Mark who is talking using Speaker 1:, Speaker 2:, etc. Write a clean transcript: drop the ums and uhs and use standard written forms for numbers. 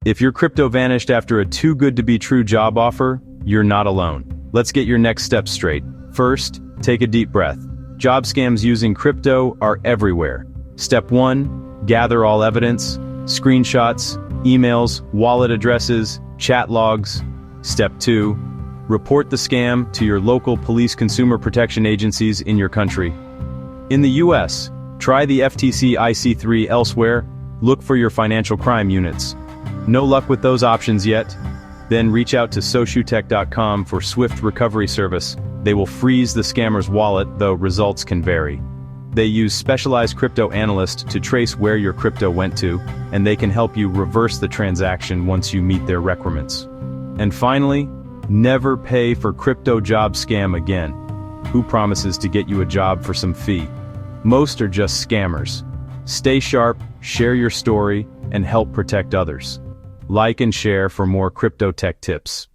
Speaker 1: If your crypto vanished after a too-good-to-be-true job offer, you're not alone. Let's get your next steps straight. First, take a deep breath. Job scams using crypto are everywhere. Step 1, gather all evidence, screenshots, emails, wallet addresses, chat logs. Step 2, report the scam to your local police consumer protection agencies in your country. In the US, try the FTC IC3. Elsewhere, look for your financial crime units. No luck with those options yet? Then reach out to sociutech.com for swift recovery service. They will freeze the scammer's wallet, though results can vary. They use specialized crypto analysts to trace where your crypto went to, and they can help you reverse the transaction once you meet their requirements. And finally, never pay for CryptoJobScam again. Who promises to get you a job for some fee? Most are just scammers. Stay sharp, share your story, and help protect others. Like and share for more crypto tech tips.